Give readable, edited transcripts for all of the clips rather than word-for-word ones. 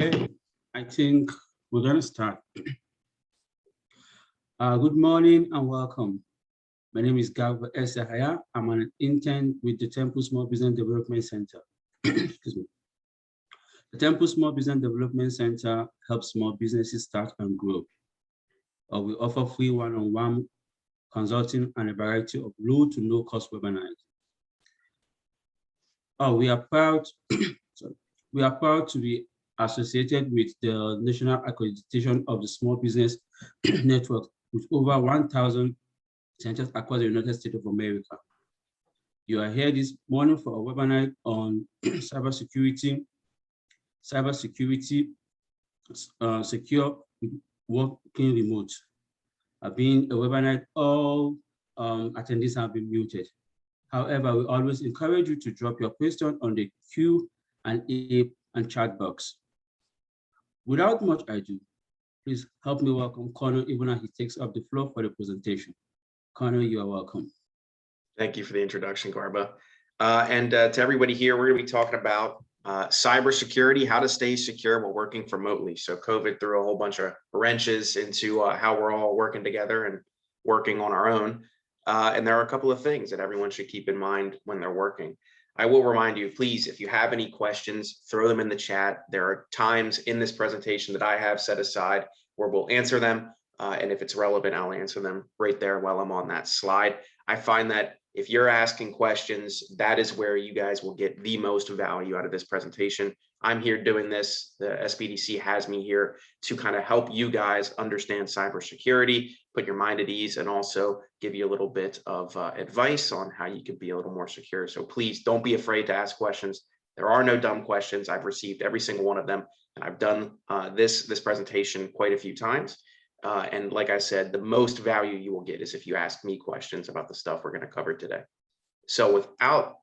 Okay, I think we're going to start. Good morning and welcome. My name is Gab Esahaya. I'm an intern with the Temple Small Business Development Center. Excuse me. The Temple Small Business Development Center helps small businesses start and grow. We offer free one-on-one consulting and a variety of low to no cost webinars. We are proud to be associated with the National Accreditation of the Small Business Network with over 1,000 centers across the United States of America. You are here this morning for a webinar on cybersecurity, secure working remote. Being a webinar, all attendees have been muted. However, we always encourage you to drop your question on the Q&A and chat box. Without much ado, please help me welcome Connor even as he takes up the floor for the presentation. Connor, you are welcome. Thank you for the introduction, Garba. To everybody here, we're going to be talking about cybersecurity, how to stay secure while working remotely. So COVID threw a whole bunch of wrenches into how we're all working together and working on our own. And there are a couple of things that everyone should keep in mind when they're working. I will remind you, please, if you have any questions, throw them in the chat. There are times in this presentation that I have set aside where we'll answer them. And if it's relevant, I'll answer them right there while I'm on that slide. I find that if you're asking questions, that is where you guys will get the most value out of this presentation. I'm here doing this. The SBDC has me here to kind of help you guys understand cybersecurity, put your mind at ease, and also give you a little bit of advice on how you can be a little more secure. So please don't be afraid to ask questions. There are no dumb questions. I've received every single one of them, and I've done this presentation quite a few times. And like I said, the most value you will get is if you ask me questions about the stuff we're going to cover today. So without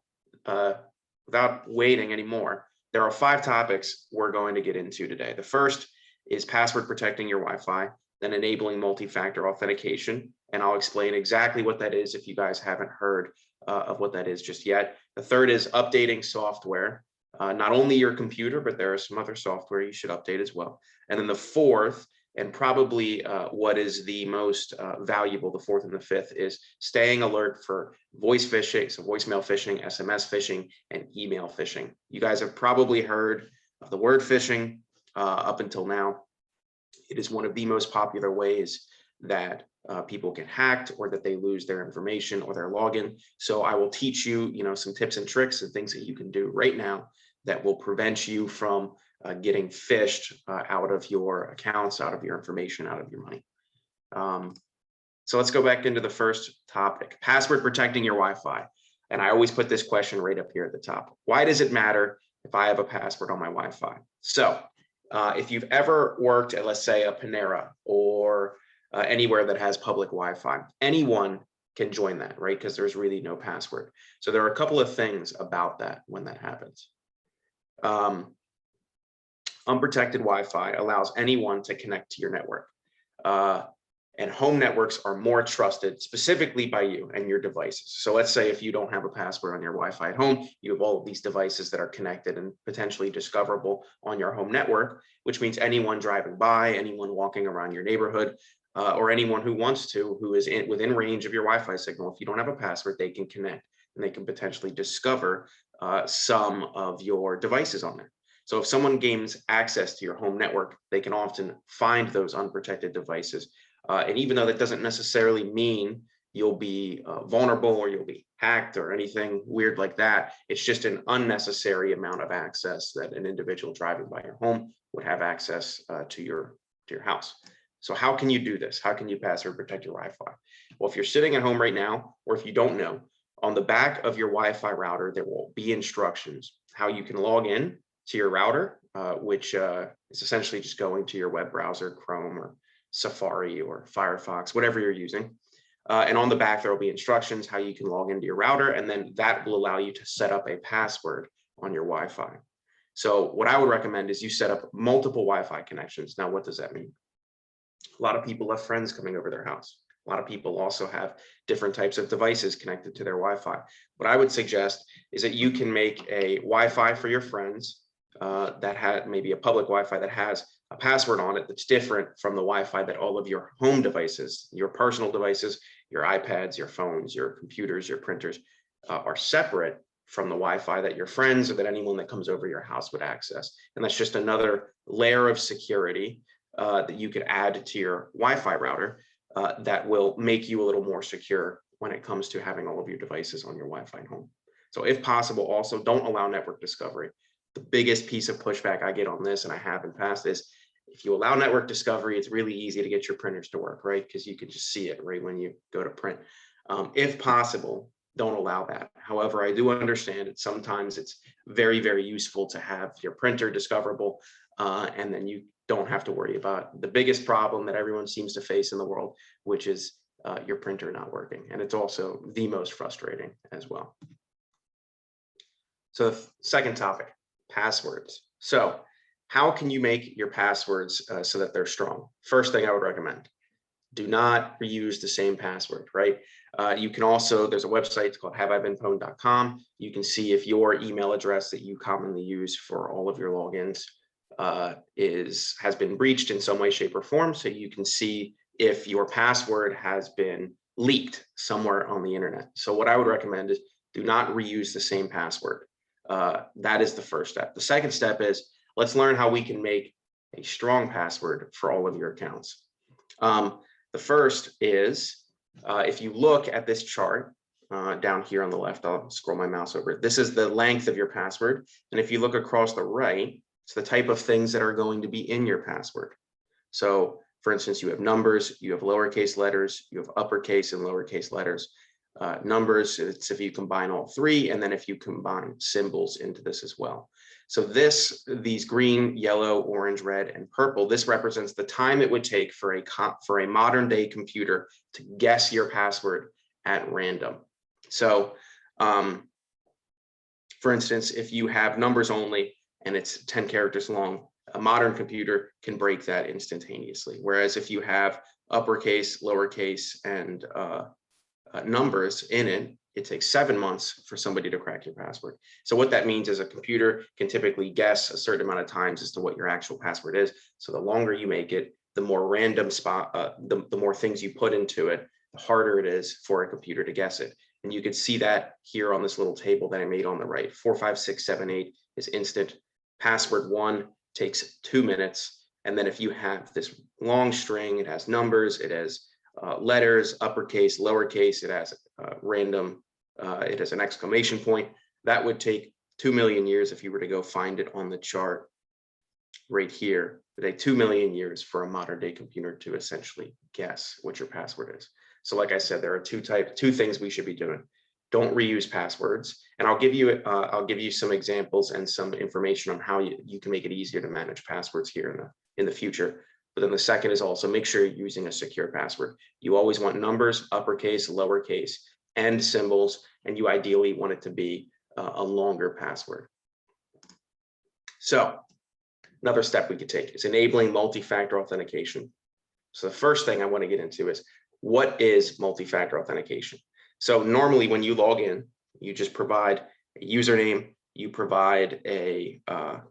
waiting anymore, there are 5 topics we're going to get into today. The first is password protecting your Wi-Fi, then enabling multi-factor authentication. And I'll explain exactly what that is if you guys haven't heard of what that is just yet. The third is updating software, not only your computer, but there are some other software you should update as well. And then the fourth, and probably what is the most valuable, the fourth and the fifth, is staying alert for voice phishing, so voicemail phishing, SMS phishing, and email phishing. You guys have probably heard of the word phishing up until now. It is one of the most popular ways that people get hacked or that they lose their information or their login. So I will teach you, some tips and tricks and things that you can do right now that will prevent you from getting phished out of your accounts, out of your information, out of your money. So let's go back into the first topic, password protecting your Wi-Fi. And I always put this question right up here at the top. Why does it matter if I have a password on my Wi-Fi? So if you've ever worked at, let's say, a Panera or anywhere that has public Wi-Fi, anyone can join that, right? Because there's really no password. So there are a couple of things about that when that happens. Unprotected Wi-Fi allows anyone to connect to your network. And home networks are more trusted specifically by you and your devices. So let's say if you don't have a password on your Wi-Fi at home, you have all of these devices that are connected and potentially discoverable on your home network, which means anyone driving by, anyone walking around your neighborhood, or anyone who wants to, who is within range of your Wi-Fi signal, if you don't have a password, they can connect and they can potentially discover some of your devices on there. So if someone gains access to your home network, they can often find those unprotected devices. And even though that doesn't necessarily mean you'll be vulnerable or you'll be hacked or anything weird like that, it's just an unnecessary amount of access that an individual driving by your home would have access to your house. So how can you do this? How can you password protect your Wi-Fi? Well, if you're sitting at home right now, or if you don't know, on the back of your Wi-Fi router, there will be instructions how you can log in to your router, which is essentially just going to your web browser, Chrome or Safari or Firefox, whatever you're using. And on the back, there will be instructions how you can log into your router, and then that will allow you to set up a password on your Wi-Fi. So what I would recommend is you set up multiple Wi-Fi connections. Now, what does that mean? A lot of people have friends coming over their house. A lot of people also have different types of devices connected to their Wi-Fi. What I would suggest is that you can make a Wi-Fi for your friends, that had maybe a public Wi-Fi that has a password on it that's different from the Wi-Fi that all of your home devices, your personal devices, your iPads, your phones, your computers, your printers are separate from the Wi-Fi that your friends or that anyone that comes over your house would access. And that's just another layer of security that you could add to your Wi-Fi router that will make you a little more secure when it comes to having all of your devices on your Wi-Fi at home. So if possible, also don't allow network discovery. The biggest piece of pushback I get on this, and I have in past, is if you allow network discovery, it's really easy to get your printers to work, right? Because you can just see it right when you go to print. If possible, don't allow that. However, I do understand that sometimes it's very, very useful to have your printer discoverable, and then you don't have to worry about the biggest problem that everyone seems to face in the world, which is your printer not working. And it's also the most frustrating as well. So the second topic, passwords. So how can you make your passwords so that they're strong? First thing I would recommend, do not reuse the same password, right? You can also, there's a website, it's called haveibeenpwned.com. You can see if your email address that you commonly use for all of your logins has been breached in some way, shape, or form. So you can see if your password has been leaked somewhere on the internet. So what I would recommend is do not reuse the same password. That is the first step. The second step is let's learn how we can make a strong password for all of your accounts. The first is if you look at this chart down here on the left, I'll scroll my mouse over it. This is the length of your password. And if you look across the right, it's the type of things that are going to be in your password. So for instance, you have numbers, you have lowercase letters, you have uppercase and lowercase letters. Numbers, it's if you combine all three, and then if you combine symbols into this as well. So these green, yellow, orange, red, and purple, this represents the time it would take for a modern day computer to guess your password at random. So for instance, if you have numbers only and it's 10 characters long, a modern computer can break that instantaneously. Whereas if you have uppercase, lowercase, and numbers in it, it takes 7 months for somebody to crack your password. So what that means is a computer can typically guess a certain amount of times as to what your actual password is. So the longer you make it, the more random the more things you put into it, the harder it is for a computer to guess it. And you can see that here on this little table that I made on the right. 4, 5, 6, 7, 8 is instant. Password 1 takes 2 minutes. And then if you have this long string, it has numbers, it has letters, uppercase, lowercase, it has random, it has an exclamation point. That would take 2 million years if you were to go find it on the chart right here. It would take 2 million years for a modern day computer to essentially guess what your password is. So like I said, there are two things we should be doing. Don't reuse passwords. And I'll give you some examples and some information on how you can make it easier to manage passwords here in the future. But then the second is also make sure you're using a secure password. You always want numbers, uppercase, lowercase, and symbols, and you ideally want it to be a longer password. So another step we could take is enabling multi-factor authentication. So the first thing I want to get into is what is multi-factor authentication? So normally when you log in, you just provide a username, you provide a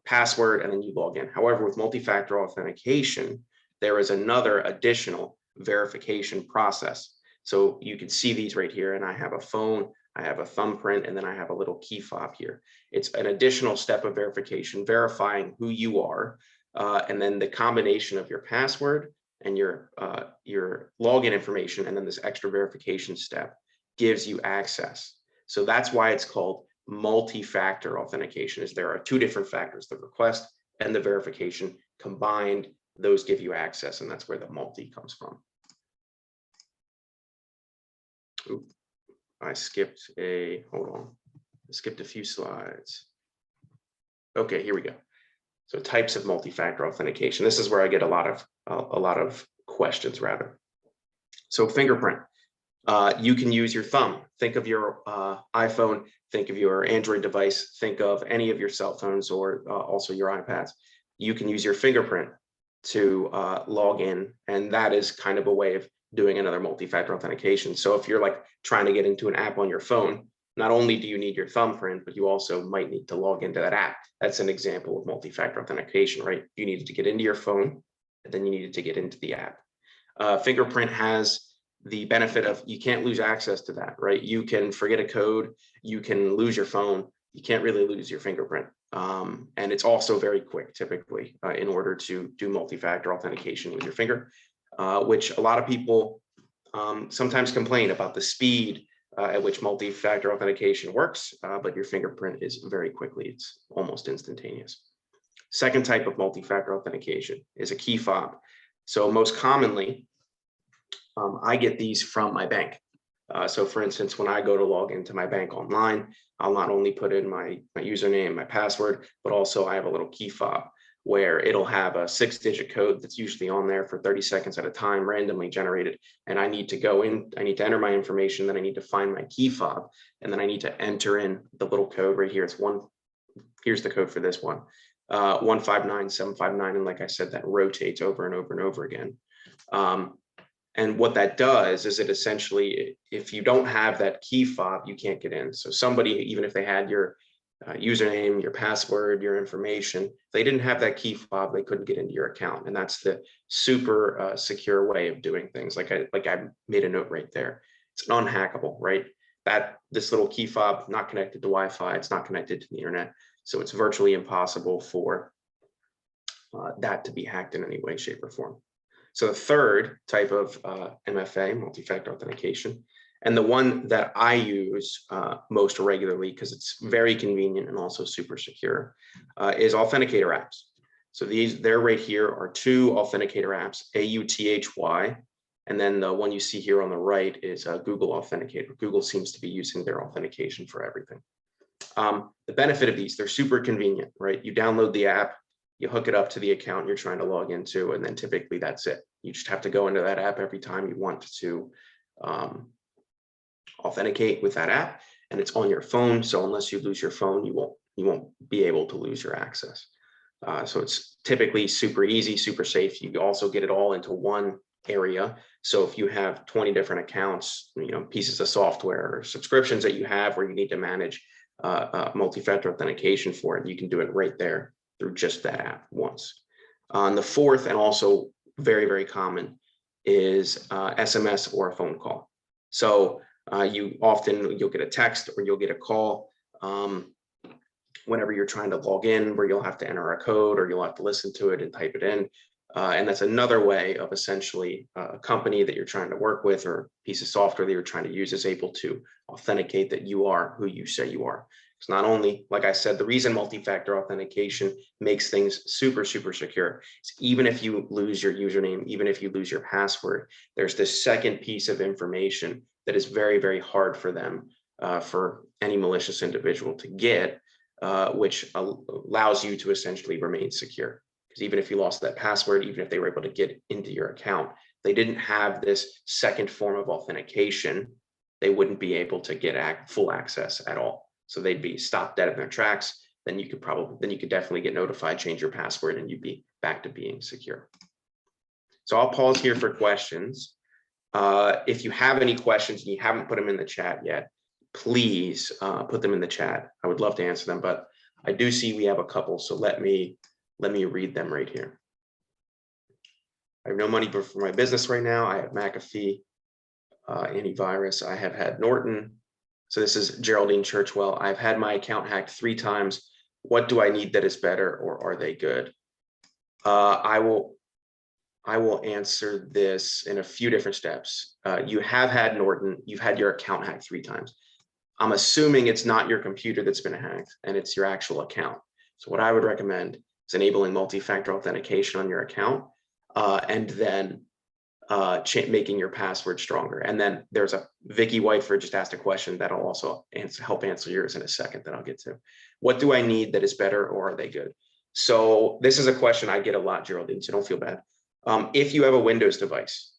password, and then you log in. However, with multi-factor authentication, there is another additional verification process. So you can see these right here, and I have a phone, I have a thumbprint, and then I have a little key fob here. It's an additional step of verification, verifying who you are, and then the combination of your password and your login information, and then this extra verification step gives you access. So that's why it's called multi-factor authentication, is there are 2 different factors, the request and the verification. Combined, those give you access, and that's where the multi comes from. Ooh, I skipped a few slides. Okay, here we go. So types of multi-factor authentication. This is where I get a lot of questions rather. So fingerprint. You can use your thumb. Think of your iPhone, think of your Android device, think of any of your cell phones or also your iPads. You can use your fingerprint to log in, and that is kind of a way of doing another multi-factor authentication. So if you're like trying to get into an app on your phone, not only do you need your thumbprint, but you also might need to log into that app. That's an example of multi-factor authentication, right? You needed to get into your phone, and then you needed to get into the app. Fingerprint has the benefit of you can't lose access to that, right? You can forget a code, you can lose your phone, you can't really lose your fingerprint. And it's also very quick, typically, in order to do multi-factor authentication with your finger, which a lot of people sometimes complain about the speed at which multi-factor authentication works, but your fingerprint is very quickly, it's almost instantaneous. Second type of multi-factor authentication is a key fob. So most commonly, I get these from my bank. So for instance, when I go to log into my bank online, I'll not only put in my username, my password, but also I have a little key fob where it'll have a 6-digit code that's usually on there for 30 seconds at a time, randomly generated. And I need to go in, I need to enter my information, then I need to find my key fob, and then I need to enter in the little code right here. Here's the code for this one, 159759. And like I said, that rotates over and over and over again. And what that does is it essentially, if you don't have that key fob, you can't get in. So somebody, even if they had your username, your password, your information, if they didn't have that key fob, they couldn't get into your account. And that's the super secure way of doing things. Like I made a note right there. It's unhackable, right? This little key fob, not connected to Wi-Fi, it's not connected to the internet. So it's virtually impossible for that to be hacked in any way, shape, or form. So the third type of MFA, multi-factor authentication, and the one that I use most regularly because it's very convenient and also super secure, is authenticator apps. So they're right here are 2 authenticator apps, AUTHY, and then the one you see here on the right is Google Authenticator. Google seems to be using their authentication for everything. The benefit of these, they're super convenient, right? You download the app, you hook it up to the account you're trying to log into, and then typically that's it. You just have to go into that app every time you want to authenticate with that app, and it's on your phone. So unless you lose your phone, you won't be able to lose your access. So it's typically super easy, super safe. You also get it all into one area. So if you have 20 different accounts, pieces of software or subscriptions that you have where you need to manage multi-factor authentication for it, you can do it right there through just that app once. The fourth, and also very, very common, is SMS or a phone call. So you'll get a text or you'll get a call whenever you're trying to log in, where you'll have to enter a code or you'll have to listen to it and type it in. And that's another way of essentially a company that you're trying to work with or a piece of software that you're trying to use is able to authenticate that you are who you say you are. It's not only, like I said, the reason multi-factor authentication makes things super, super secure is even if you lose your username, even if you lose your password, there's this second piece of information that is very, very hard for them, for any malicious individual to get, which allows you to essentially remain secure. Because even if you lost that password, even if they were able to get into your account, they didn't have this second form of authentication, they wouldn't be able to get full access at all. So they'd be stopped dead in their tracks. Then you could definitely get notified, change your password, and you'd be back to being secure. So I'll pause here for questions. If you have any questions and you haven't put them in the chat yet, please put them in the chat. I would love to answer them, but I do see we have a couple. So let me read them right here. I have no money for my business right now. I have McAfee, antivirus. I have had Norton. So this is Geraldine Churchwell. I've had my account hacked 3 times. What do I need that is better, or are they good? I will answer this in a few different steps. You have had Norton. You've had your account hacked 3 times. I'm assuming it's not your computer that's been hacked and it's your actual account. So what I would recommend is enabling multi-factor authentication on your account, and then making your password stronger. And then there's a Vicky Whiteford just asked a question that I'll also help answer yours in a second that I'll get to. What do I need that is better, or are they good? So this is a question I get a lot, Geraldine, so don't feel bad. If you have a Windows device,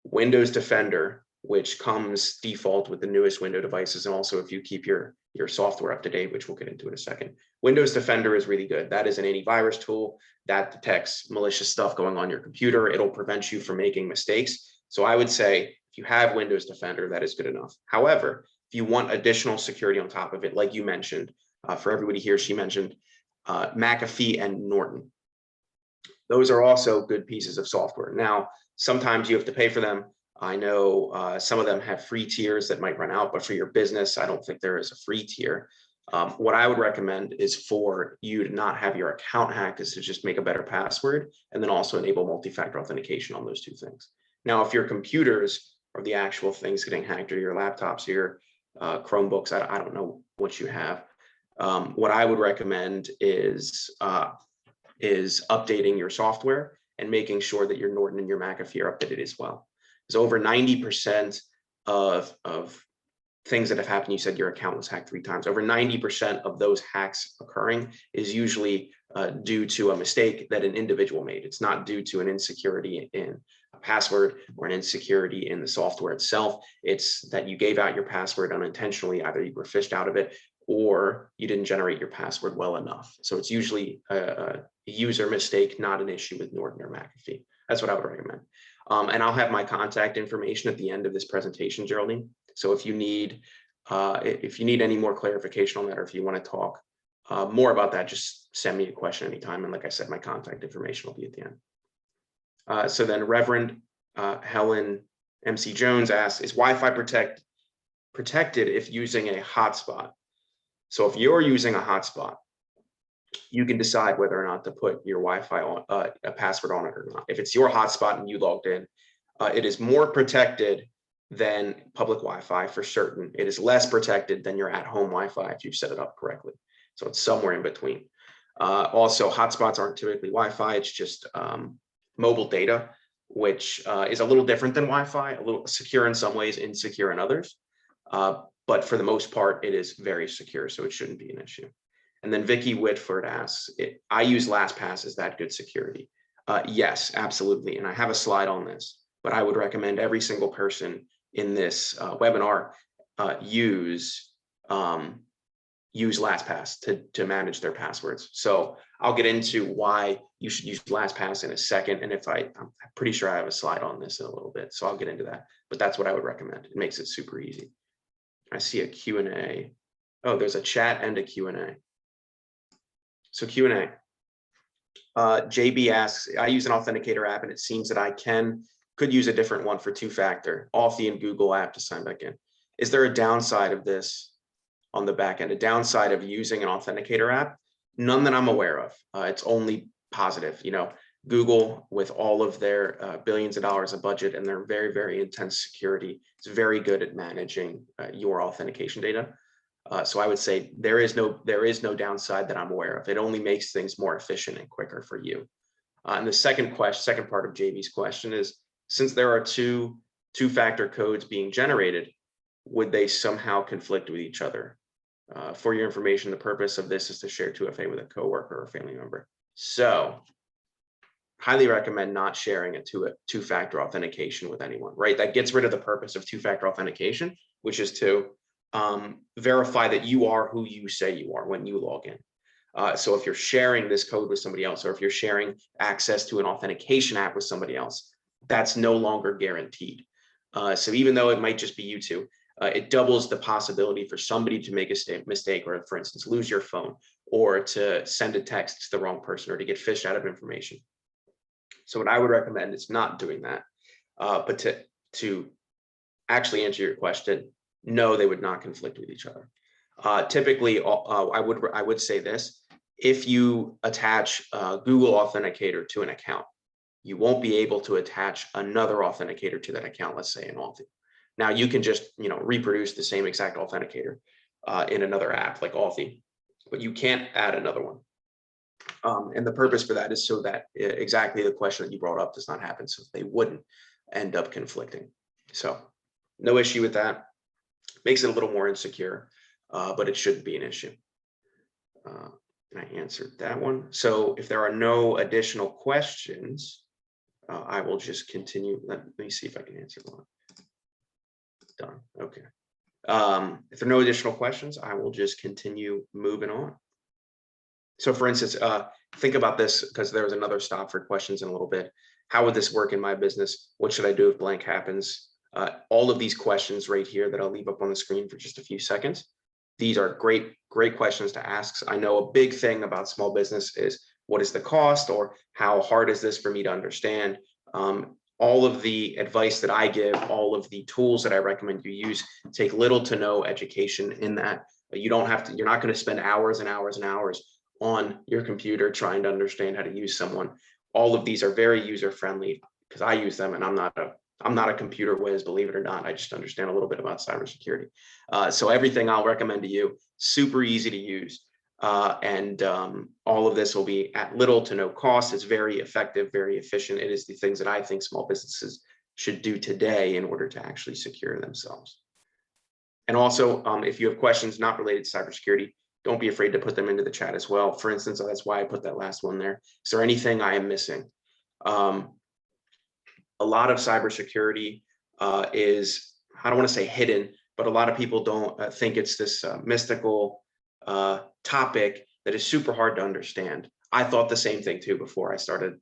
Windows Defender, which comes default with the newest Windows devices, and also if you keep your software up to date, which we'll get into in a second, Windows Defender is really good. That is an antivirus tool that detects malicious stuff going on your computer. It'll prevent you from making mistakes. So I would say if you have Windows Defender, that is good enough. However, if If you want additional security on top of it, like you mentioned, for everybody here, she mentioned McAfee and Norton. Those are also good pieces of software. Now, sometimes you have to pay for them. I know some of them have free tiers that might run out, but for your business, I don't think there is a free tier. What I would recommend is for you to not have your account hacked, is to just make a better password and then also enable multi-factor authentication on those two things. Now, if your computers are the actual things getting hacked, or your laptops, your Chromebooks, I don't know what you have. What I would recommend is updating your software and making sure that your Norton and your McAfee are updated as well. Because over 90% of things that have happened, you said your account was hacked 3 times. Over 90% of those hacks occurring is usually due to a mistake that an individual made. It's not due to an insecurity in a password or an insecurity in the software itself. It's that you gave out your password unintentionally. Either you were phished out of it or you didn't generate your password well enough. So it's usually a user mistake, not an issue with Norton or McAfee. That's what I would recommend. And I'll have my contact information at the end of this presentation, Geraldine. So if you need any more clarification on that, or if you want to talk more about that, just send me a question anytime. And like I said, my contact information will be at the end. So then Reverend Helen MC Jones asks, is Wi-Fi protected if using a hotspot? So if you're using a hotspot, you can decide whether or not to put your Wi-Fi on a password on it or not. If it's your hotspot and you logged in, it is more protected than public Wi-Fi for certain. It is less protected than your at-home Wi-Fi if you've set it up correctly. So it's somewhere in between. Also, hotspots aren't typically Wi-Fi. It's just mobile data, which is a little different than Wi-Fi, a little secure in some ways, insecure in others. But for the most part, it is very secure, so it shouldn't be an issue. And then Vicky Whitford asks, I use LastPass, is that good security? Yes, absolutely. And I have a slide on this, but I would recommend every single person in this webinar use LastPass to manage their passwords. So I'll get into why you should use LastPass in a second. And I'm pretty sure I have a slide on this in a little bit, so I'll get into that. But that's what I would recommend. It makes it super easy. I see a Q&A. Oh, there's a chat and a Q&A. So Q&A. JB asks, I use an authenticator app and it seems that I could use a different one for 2-factor, Authy and Google app to sign back in. Is there a downside of this on the back end? A downside of using an authenticator app? None that I'm aware of. It's only positive. You know, Google, with all of their billions of dollars of budget and their very, very intense security, is very good at managing your authentication data. So I would say there is no downside that I'm aware of. It only makes things more efficient and quicker for you. And the second part of JB's question is, since there are two-factor codes being generated, would they somehow conflict with each other? For your information, the purpose of this is to share 2FA with a coworker or family member. So highly recommend not sharing a two-factor authentication with anyone, right? That gets rid of the purpose of two-factor authentication, which is to verify that you are who you say you are when you log in. So if you're sharing this code with somebody else, or if you're sharing access to an authentication app with somebody else, that's no longer guaranteed. So even though it might just be you two, it doubles the possibility for somebody to make a mistake, or for instance, lose your phone, or to send a text to the wrong person, or to get phished out of information. So what I would recommend is not doing that. But to actually answer your question, no, they would not conflict with each other. Typically, I would say this: if you attach Google Authenticator to an account, you won't be able to attach another authenticator to that account, let's say an Authy. Now you can just reproduce the same exact authenticator in another app like Authy, but you can't add another one. And the purpose for that is so that exactly the question that you brought up does not happen, so they wouldn't end up conflicting. So no issue with that. Makes it a little more insecure, but it shouldn't be an issue. And I answered that one. So if there are no additional questions, I will just continue. Let me see if I can answer one. Done. Okay. If there are no additional questions, I will just continue moving on. So for instance, think about this, because there was another stop for questions in a little bit. How would this work in my business? What should I do if blank happens? All of these questions right here that I'll leave up on the screen for just a few seconds. These are great questions to ask. I know a big thing about small business is what is the cost, or how hard is this for me to understand? All of the advice that I give, all of the tools that I recommend you use, take little to no education in that. You don't have to, you're not going to spend hours and hours and hours on your computer trying to understand how to use someone. All of these are very user-friendly because I use them, and I'm not a computer whiz, believe it or not. I just understand a little bit about cybersecurity. So everything I'll recommend to you, super easy to use. And all of this will be at little to no cost. It's very effective, very efficient. It is the things that I think small businesses should do today in order to actually secure themselves. And also, if you have questions not related to cybersecurity, don't be afraid to put them into the chat as well. For instance, that's why I put that last one there. Is there anything I am missing? A lot of cybersecurity is, I don't want to say hidden, but a lot of people don't think it's this mystical topic that is super hard to understand. I thought the same thing too before I started,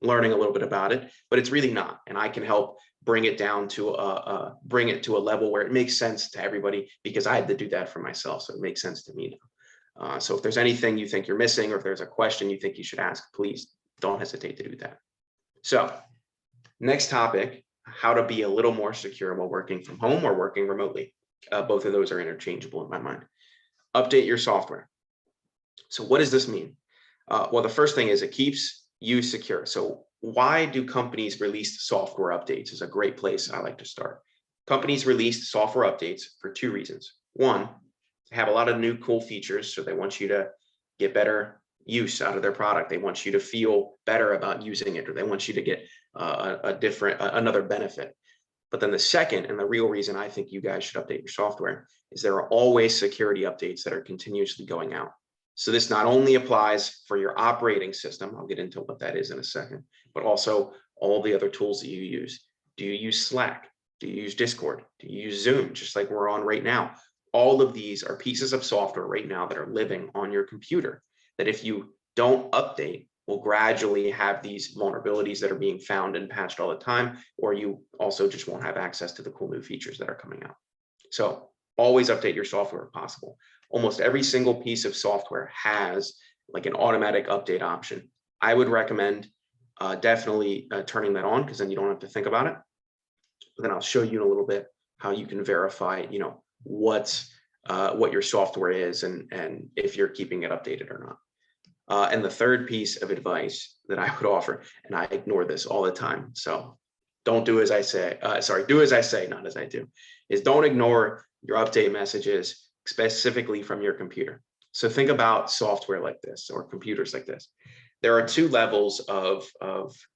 learning a little bit about it, but it's really not. And I can help bring it down to a level where it makes sense to everybody, because I had to do that for myself. So it makes sense to me now. So if there's anything you think you're missing, or if there's a question you think you should ask, please don't hesitate to do that. So next topic, how to be a little more secure while working from home or working remotely. Both of those are interchangeable in my mind. Update your software. So what does this mean? Well, the first thing is it keeps you secure. So why do companies release software updates? Is a great place I like to start. Companies release software updates for two reasons. One, they have a lot of new cool features, so they want you to get better use out of their product. They want you to feel better about using it, or they want you to get another benefit. But then the second, and the real reason I think you guys should update your software, is there are always security updates that are continuously going out. So this not only applies for your operating system, I'll get into what that is in a second, but also all the other tools that you use. Do you use Slack? Do you use Discord? Do you use Zoom, just like we're on right now? All of these are pieces of software right now that are living on your computer, that if you don't update, will gradually have these vulnerabilities that are being found and patched all the time, or you also just won't have access to the cool new features that are coming out. So always update your software if possible. Almost every single piece of software has like an automatic update option. I would recommend definitely turning that on, because then you don't have to think about it. But then I'll show you in a little bit how you can verify, what your software is and if you're keeping it updated or not. And the third piece of advice that I would offer, and I ignore this all the time, so don't do as I say, do as I say, not as I do, is don't ignore your update messages specifically from your computer. So think about software like this, or computers like this. There are two levels of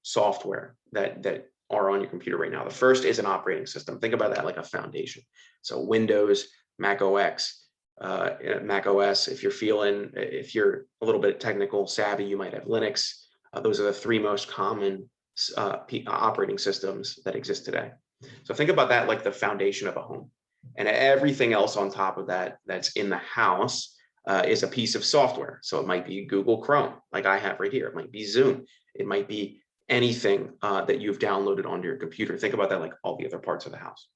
software that are on your computer right now. The first is an operating system. Think about that like a foundation. So Windows, Mac OS. If you're a little bit technical savvy, you might have Linux. Those are the three most common operating systems that exist today. So think about that like the foundation of a home, and everything else on top of that that's in the house is a piece of software. So it might be Google Chrome, like I have right here. It might be Zoom. It might be anything that you've downloaded onto your computer. Think about that like all the other parts of the house.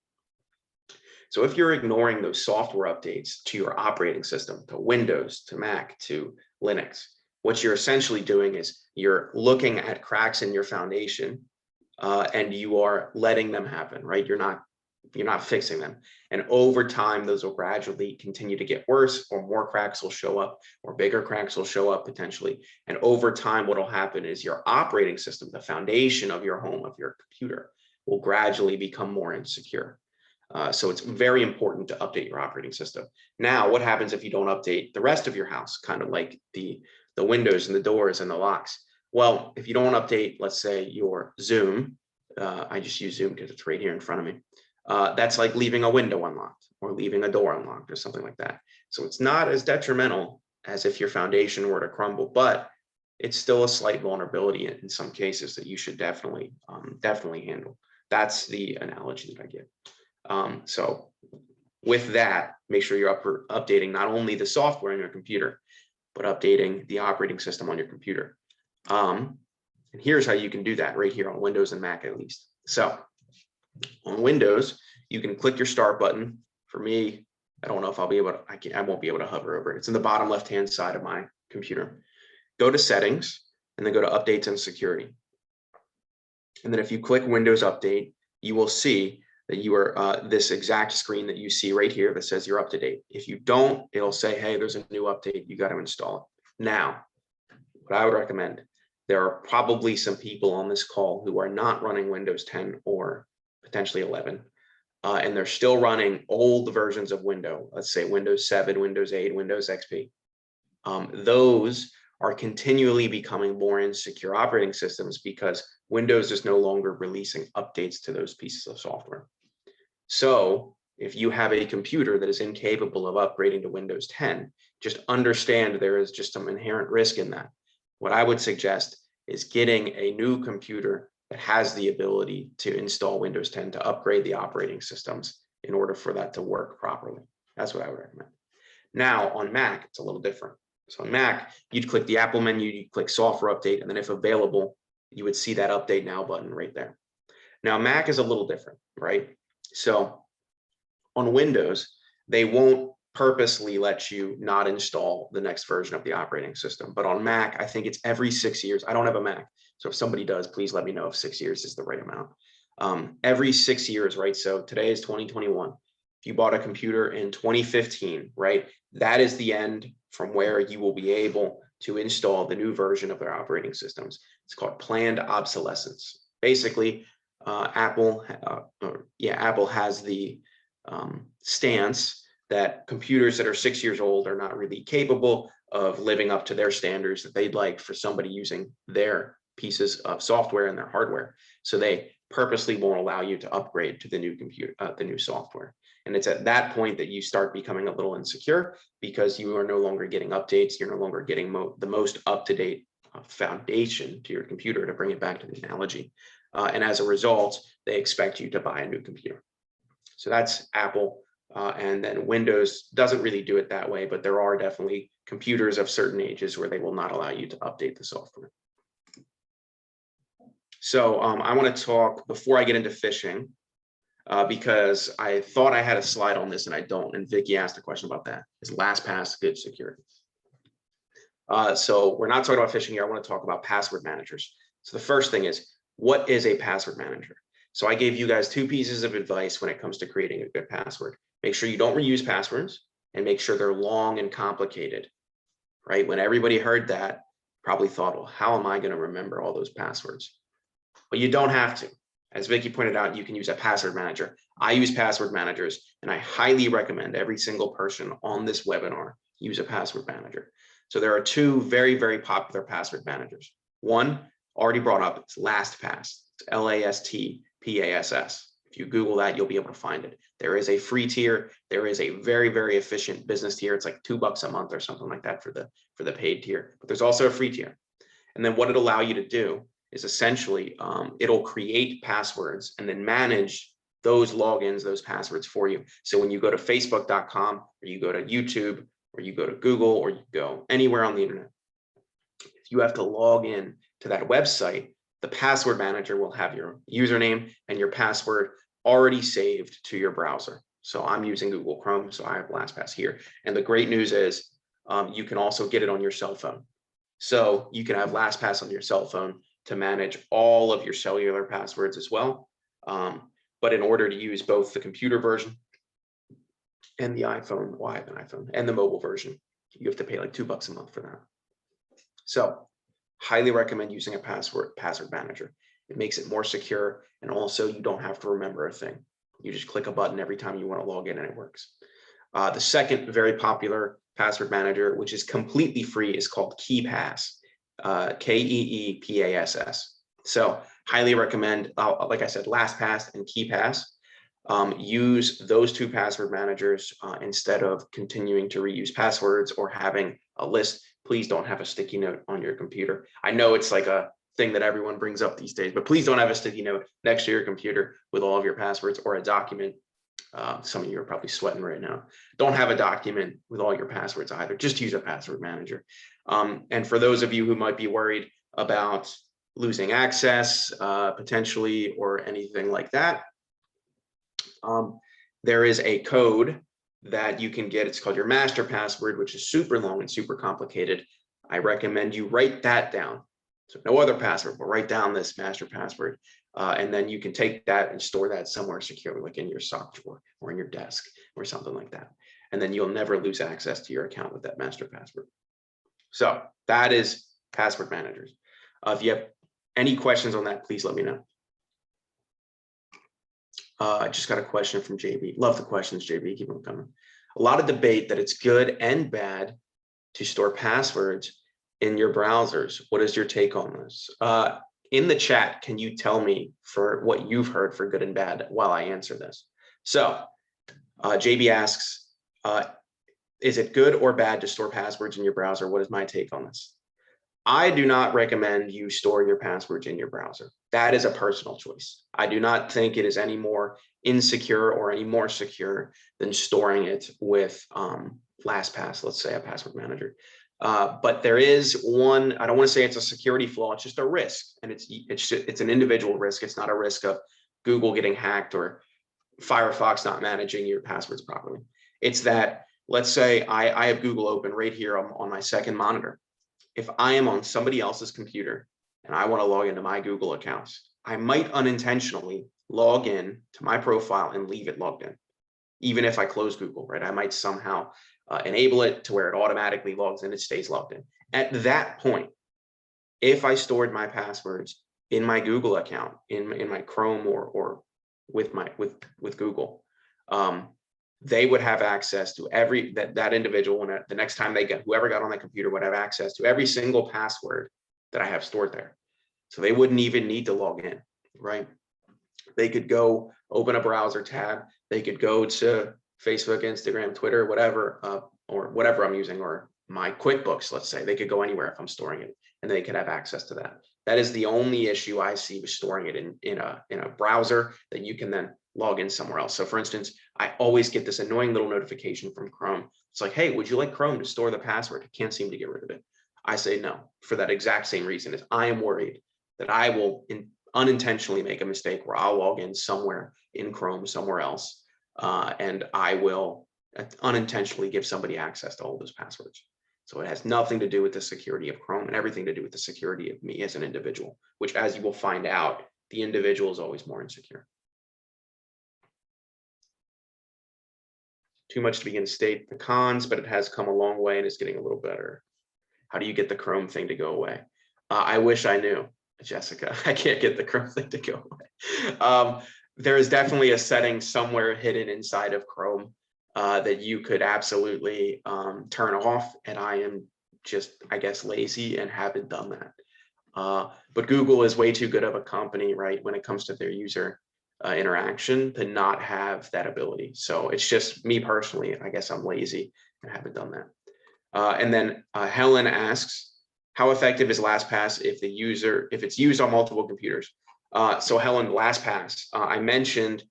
So if you're ignoring those software updates to your operating system, to Windows, to Mac, to Linux, what you're essentially doing is you're looking at cracks in your foundation and you are letting them happen, right? You're not fixing them. And over time, those will gradually continue to get worse, or more cracks will show up, or bigger cracks will show up potentially. And over time, what will happen is your operating system, the foundation of your home, of your computer, will gradually become more insecure. So it's very important to update your operating system. Now, what happens if you don't update the rest of your house, kind of like the windows and the doors and the locks? Well, if you don't update, let's say your Zoom, I just use Zoom because it's right here in front of me. That's like leaving a window unlocked or leaving a door unlocked or something like that. So it's not as detrimental as if your foundation were to crumble, but it's still a slight vulnerability in some cases that you should definitely handle. That's the analogy that I give. So with that, make sure you're updating not only the software on your computer, but updating the operating system on your computer. And here's how you can do that right here on Windows and Mac at least. So On Windows, you can click your start button. For me, I don't know if I'll be able to, I won't be able to hover over it. It's in the bottom left-hand side of my computer. Go to settings and then go to updates and security. And then if you click Windows Update, you will see that you are this exact screen that you see right here that says you're up to date. If you don't, it'll say, hey, there's a new update, you got to install it. Now, what I would recommend, there are probably some people on this call who are not running Windows 10 or potentially 11, and they're still running old versions of Windows, let's say Windows 7, Windows 8, Windows XP. Those are continually becoming more insecure operating systems because Windows is no longer releasing updates to those pieces of software. So if you have a computer that is incapable of upgrading to Windows 10, just understand there is just some inherent risk in that. What I would suggest is getting a new computer that has the ability to install Windows 10 to upgrade the operating systems in order for that to work properly. That's what I would recommend. Now on Mac, it's a little different. So on Mac, you'd click the Apple menu, you'd click software update, and then if available, you would see that update now button right there. Now Mac is a little different, right? So on Windows, they won't purposely let you not install the next version of the operating system. But on Mac, I think it's every 6 years. I don't have a Mac. So if somebody does, please let me know if 6 years is the right amount. Every 6 years, right? So today is 2021. If you bought a computer in 2015, right? That is the end from where you will be able to install the new version of their operating systems. It's called planned obsolescence. Basically, Apple has the stance that computers that are 6 years old are not really capable of living up to their standards that they'd like for somebody using their pieces of software and their hardware. So they purposely won't allow you to upgrade to the new computer, the new software. And it's at that point that you start becoming a little insecure because you are no longer getting updates. You're no longer getting the most up-to-date foundation to your computer, to bring it back to the analogy. And as a result, they expect you to buy a new computer. So that's Apple. And then Windows doesn't really do it that way, but there are definitely computers of certain ages where they will not allow you to update the software. So I want to talk, before I get into phishing, because I thought I had a slide on this and I don't, and Vicky asked a question about that. Is LastPass good security? So we're not talking about phishing here. I want to talk about password managers. So the first thing is, what is a password manager? So I gave you guys 2 pieces of advice when it comes to creating a good password. Make sure you don't reuse passwords, and make sure they're long and complicated, right? When everybody heard that, probably thought, well, how am I going to remember all those passwords? But you don't have to. As Vicky pointed out, you can use a password manager. I use password managers, and I highly recommend every single person on this webinar use a password manager. So there are 2 very, very popular password managers. One, already brought up, it's LastPass. It's LastPass. If you Google that, you'll be able to find it. There is a free tier. There is a very, very efficient business tier. It's like $2 a month or something like that for the paid tier. But there's also a free tier. And then what it'll allow you to do is essentially it'll create passwords and then manage those logins, those passwords for you. So when you go to facebook.com, or you go to YouTube, or you go to Google, or you go anywhere on the internet, if you have to log in to that website, the password manager will have your username and your password already saved to your browser. So I'm using Google Chrome, so I have LastPass here. And the great news is you can also get it on your cell phone. So you can have LastPass on your cell phone to manage all of your cellular passwords as well. But in order to use both the computer version and the iPhone, well, I have an iPhone, and the mobile version, you have to pay like $2 a month for that. So highly recommend using a password manager. It makes it more secure, and also you don't have to remember a thing. You just click a button every time you want to log in and it works. The second very popular password manager, which is completely free, is called KeePass. KeePass. So highly recommend, like I said, LastPass and KeePass. Use those 2 password managers instead of continuing to reuse passwords or having a list. Please don't have a sticky note on your computer. I know it's like a thing that everyone brings up these days, but please don't have a sticky note next to your computer with all of your passwords, or a document. Some of you are probably sweating right now. Don't have a document with all your passwords either. Just use a password manager. And for those of you who might be worried about losing access potentially or anything like that, There is a code that you can get. It's called your master password, which is super long and super complicated. I recommend you write that down. So no other password, but write down this master password. And then you can take that and store that somewhere secure, like in your sock drawer or in your desk or something like that. And then you'll never lose access to your account with that master password. So that is password managers. If you have any questions on that, please let me know. I just got a question from JB. Love the questions, JB. Keep them coming. A lot of debate that it's good and bad to store passwords in your browsers. What is your take on this? In the chat, can you tell me for what you've heard for good and bad while I answer this? So JB asks, is it good or bad to store passwords in your browser? What is my take on this? I do not recommend you store your passwords in your browser. That is a personal choice. I do not think it is any more insecure or any more secure than storing it with LastPass, let's say a password manager. But there is one, I don't want to say it's a security flaw, it's just a risk. And it's an individual risk. It's not a risk of Google getting hacked or Firefox not managing your passwords properly. It's that, let's say I have Google open right here on my second monitor. If I am on somebody else's computer and I want to log into my Google accounts, I might unintentionally log in to my profile and leave it logged in. Even if I close Google, right? I might somehow enable it to where it automatically logs in, it stays logged in. At that point, if I stored my passwords in my Google account, in my Chrome or with Google, they would have access to that individual, and the next time whoever got on that computer would have access to every single password that I have stored there. So they wouldn't even need to log in, right? They could go open a browser tab. They could go to Facebook, Instagram, Twitter, whatever, or whatever I'm using, or my QuickBooks, let's say. They could go anywhere if I'm storing it, and they could have access to that. That is the only issue I see with storing it in a browser that you can then log in somewhere else. So for instance, I always get this annoying little notification from Chrome. It's like, hey, would you like Chrome to store the password? I can't seem to get rid of it. I say no, for that exact same reason. Is I am worried that I will unintentionally make a mistake where I'll log in somewhere in Chrome, somewhere else, and I will unintentionally give somebody access to all those passwords. So it has nothing to do with the security of Chrome and everything to do with the security of me as an individual, which, as you will find out, the individual is always more insecure. Too much to begin to state the cons, but it has come a long way and it's getting a little better. How do you get the Chrome thing to go away? I wish I knew, Jessica. I can't get the Chrome thing to go away. There is definitely a setting somewhere hidden inside of Chrome that you could absolutely turn off, and I am just, I guess, lazy and haven't done that. But Google is way too good of a company, right, when it comes to their user interaction to not have that ability. So it's just me personally, I guess I'm lazy and haven't done that. And then Helen asks, how effective is LastPass if it's used on multiple computers? So Helen, LastPass, I mentioned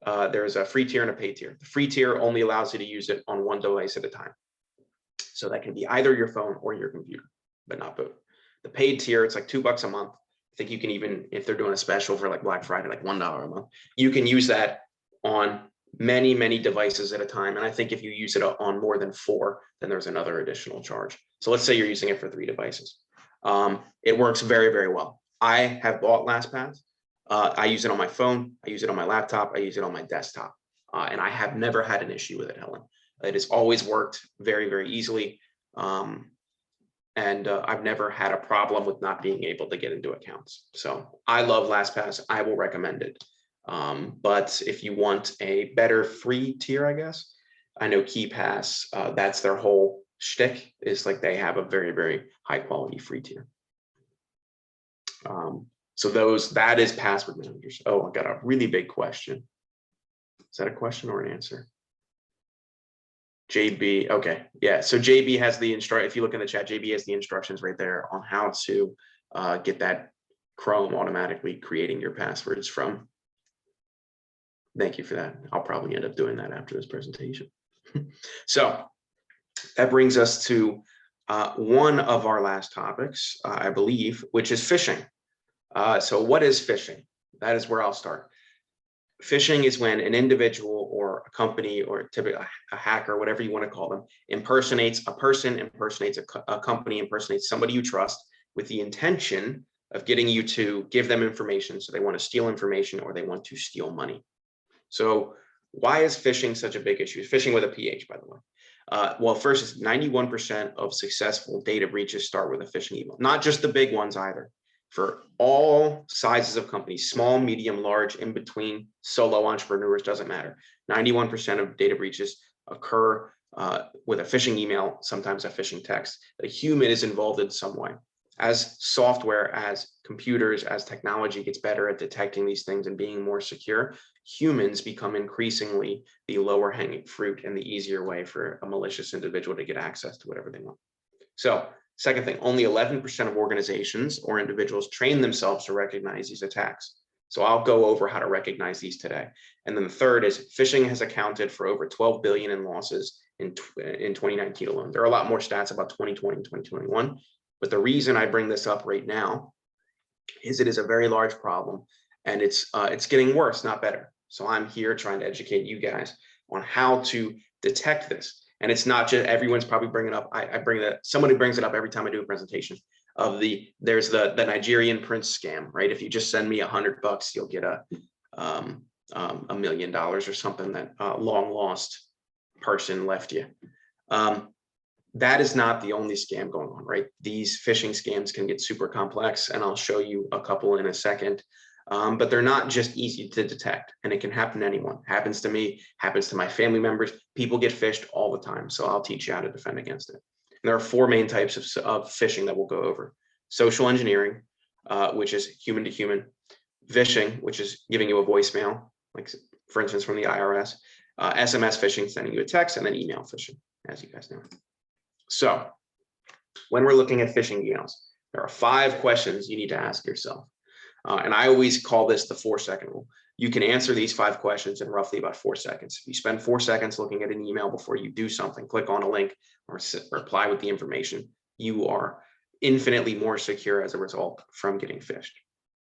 there's a free tier and a paid tier. The free tier only allows you to use it on one device at a time. So that can be either your phone or your computer, but not both. The paid tier, it's like $2 a month. I think you can even, if they're doing a special for like Black Friday, like $1 a month, you can use that on many, many devices at a time. And I think if you use it on more than 4, then there's another additional charge. So let's say you're using it for 3 devices. It works very, very well. I have bought LastPass. I use it on my phone. I use it on my laptop. I use it on my desktop. And I have never had an issue with it, Helen. It has always worked very, very easily. And I've never had a problem with not being able to get into accounts. So I love LastPass. I will recommend it. But if you want a better free tier, I guess, I know KeyPass, that's their whole shtick, is like they have a very, very high quality free tier. So that is password managers. Oh, I got a really big question. Is that a question or an answer? JB, okay, yeah. So JB has the if you look in the chat, JB has the instructions right there on how to get that Chrome automatically creating your passwords from. Thank you for that. I'll probably end up doing that after this presentation. So that brings us to one of our last topics, I believe, which is phishing. So what is phishing? That is where I'll start. Phishing is when an individual or a company or typically a hacker, whatever you want to call them, impersonates a person, impersonates a company, impersonates somebody you trust with the intention of getting you to give them information. So they want to steal information or they want to steal money. So why is phishing such a big issue? Phishing with a PH, by the way. Well, first is 91% of successful data breaches start with a phishing email, not just the big ones either. For all sizes of companies, small, medium, large, in between, solo entrepreneurs, doesn't matter. 91% of data breaches occur with a phishing email, sometimes a phishing text. A human is involved in some way. As software, as computers, as technology gets better at detecting these things and being more secure, humans become increasingly the lower hanging fruit and the easier way for a malicious individual to get access to whatever they want. So, second thing, only 11% of organizations or individuals train themselves to recognize these attacks. So I'll go over how to recognize these today. And then the third is phishing has accounted for over 12 billion in losses in 2019 alone. There are a lot more stats about 2020 and 2021. But the reason I bring this up right now is it is a very large problem and it's getting worse, not better. So I'm here trying to educate you guys on how to detect this. And it's not just everyone's probably bringing up. I bring that somebody brings it up every time I do a presentation of there's the Nigerian prince scam, right? If you just send me $100, you'll get $1 million or something that long lost person left you. That is not the only scam going on, right? These phishing scams can get super complex, and I'll show you a couple in a second. But they're not just easy to detect, and it can happen to anyone. Happens to me, happens to my family members. People get phished all the time, so I'll teach you how to defend against it. And there are four main types of phishing that we'll go over. Social engineering, which is human to human. Phishing, which is giving you a voicemail, like for instance from the IRS. SMS phishing, sending you a text, and then email phishing, as you guys know. So when we're looking at phishing emails, there are 5 questions you need to ask yourself. And I always call this the 4-second rule. You can answer these 5 questions in roughly about 4 seconds. If you spend 4 seconds looking at an email before you do something, click on a link or reply with the information, you are infinitely more secure as a result from getting phished.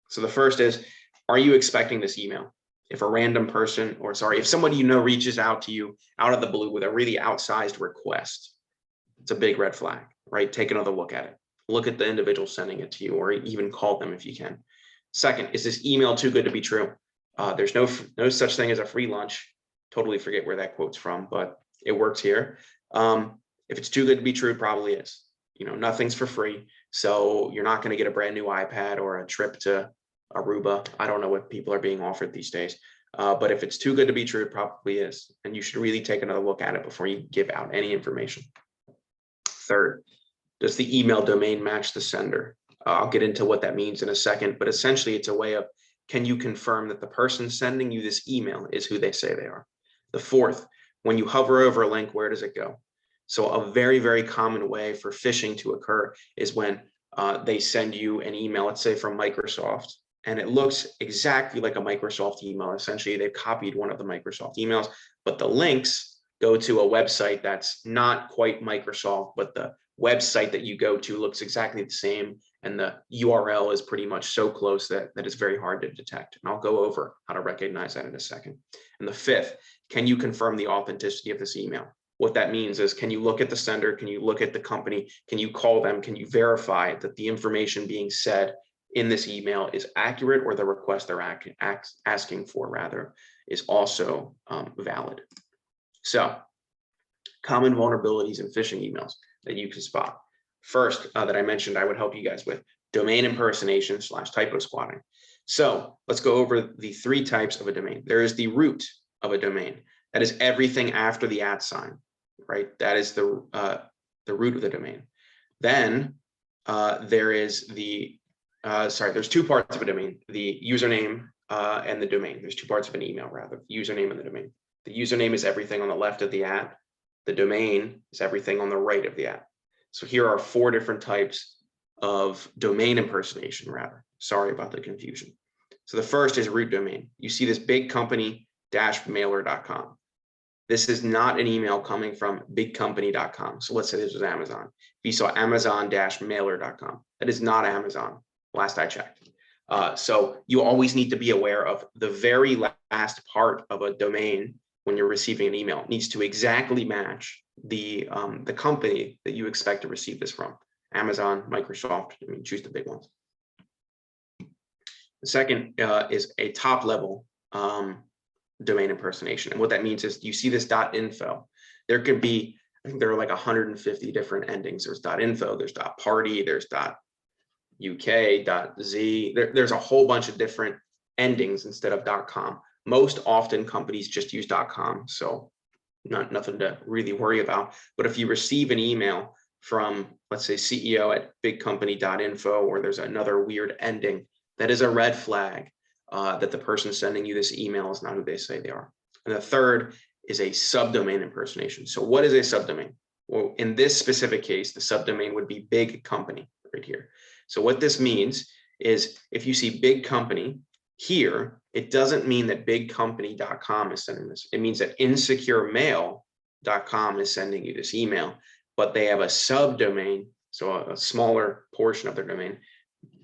So the first is, are you expecting this email? If a random person, or sorry, if somebody you know reaches out to you out of the blue with a really outsized request, it's a big red flag, right? Take another look at it. Look at the individual sending it to you, or even call them if you can. Second, is this email too good to be true? There's no such thing as a free lunch. Totally forget where that quote's from, but it works here. If it's too good to be true, it probably is. You know, nothing's for free. So you're not going to get a brand new iPad or a trip to Aruba. I don't know what people are being offered these days. But if it's too good to be true, it probably is. And you should really take another look at it before you give out any information. Third, does the email domain match the sender? I'll get into what that means in a second, but essentially it's a way of, can you confirm that the person sending you this email is who they say they are? The fourth, when you hover over a link, where does it go? So a very, very common way for phishing to occur is when they send you an email, let's say from Microsoft, and it looks exactly like a Microsoft email. Essentially, they've copied one of the Microsoft emails, but the links go to a website that's not quite Microsoft, but the website that you go to looks exactly the same, and the URL is pretty much so close that it's very hard to detect. And I'll go over how to recognize that in a second. And the fifth, can you confirm the authenticity of this email? What that means is, can you look at the sender? Can you look at the company? Can you call them? Can you verify that the information being said in this email is accurate, or the request they're asking for rather is also valid? So, common vulnerabilities in phishing emails that you can spot. First, that I mentioned I would help you guys with, domain impersonation / typo squatting. So let's go over the 3 types of a domain. There is the root of a domain. That is everything after the @ sign, right? That is the root of the domain. Then there is the, there's 2 parts of a domain, the username and the domain. There's 2 parts of an email rather, the username and the domain. The username is everything on the left of the @ the domain is everything on the right of the @ So here are 4 different types of domain impersonation rather. Sorry about the confusion. So the first is root domain. You see this big company-mailer.com. This is not an email coming from bigcompany.com. So let's say this was Amazon. If you saw amazon-mailer.com, that is not Amazon, last I checked. So you always need to be aware of the very last part of a domain when you're receiving an email. It needs to exactly match the company that you expect to receive this from. Amazon, Microsoft, I mean, choose the big ones. The second is a top level domain impersonation. And what that means is you see this .info. There could be, I think there are like 150 different endings. There's .info, there's .party, there's .uk, .z. There's a whole bunch of different endings instead of .com. Most often companies just use .com, so nothing to really worry about. But if you receive an email from, let's say, CEO at bigcompany.info, or there's another weird ending, that is a red flag that the person sending you this email is not who they say they are. And the third is a subdomain impersonation. So what is a subdomain? Well, in this specific case, the subdomain would be big company right here. So what this means is if you see big company here, it doesn't mean that bigcompany.com is sending this. It means that insecuremail.com is sending you this email, but they have a subdomain, so a smaller portion of their domain,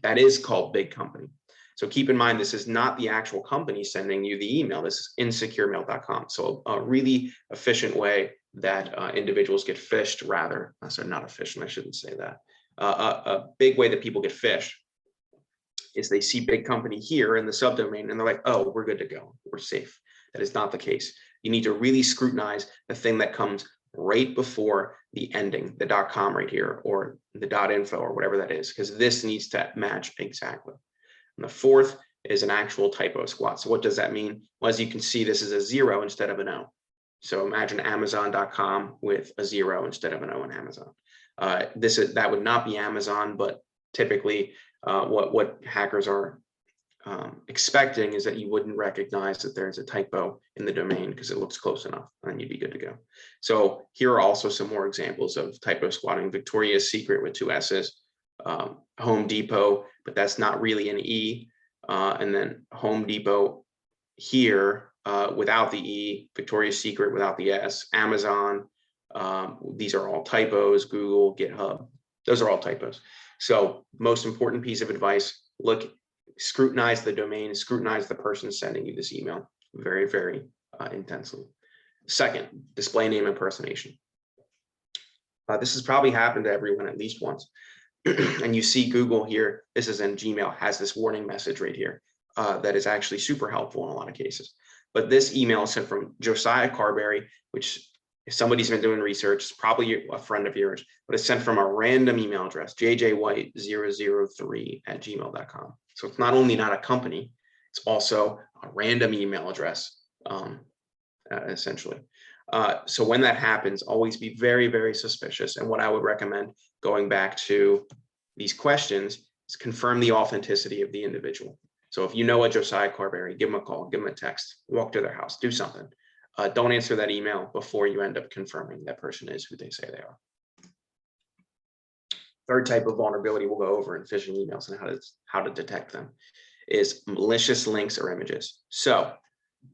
that is called big company. So keep in mind, this is not the actual company sending you the email. This is insecuremail.com. So a really efficient way that individuals get phished, rather, so not efficient, I shouldn't say that. A big way that people get phished is they see big company here in the subdomain and they're like, oh, we're good to go, we're safe. That is not the case. You need to really scrutinize the thing that comes right before the ending, the .com right here, or the .info, or whatever that is, because this needs to match exactly. And the fourth is an actual typo squat. So what does that mean? Well, as you can see, this is a 0 instead of an O. So imagine Amazon.com with a 0 instead of an O in Amazon. That would not be Amazon, but typically what hackers are expecting is that you wouldn't recognize that there's a typo in the domain because it looks close enough, and you'd be good to go. So here are also some more examples of typo squatting. Victoria's Secret with 2 S's, Home Depot, but that's not really an E, and then Home Depot here without the E, Victoria's Secret without the S, Amazon. These are all typos. Google, GitHub, those are all typos. So most important piece of advice, scrutinize the domain, scrutinize the person sending you this email very, very intensely. Second, display name impersonation. This has probably happened to everyone at least once. And you see Google here, this is in Gmail, has this warning message right here that is actually super helpful in a lot of cases. But this email is sent from Josiah Carberry, which if somebody's been doing research, it's probably a friend of yours, but it's sent from a random email address, jjwhite003@gmail.com. So it's not only not a company, it's also a random email address, essentially. So when that happens, always be very, very suspicious. And what I would recommend, going back to these questions, is confirm the authenticity of the individual. So if you know a Josiah Carberry, give them a call, give them a text, walk to their house, do something. Don't answer that email before you end up confirming that person is who they say they are. Third type of vulnerability we'll go over in phishing emails and how to detect them is malicious links or images. So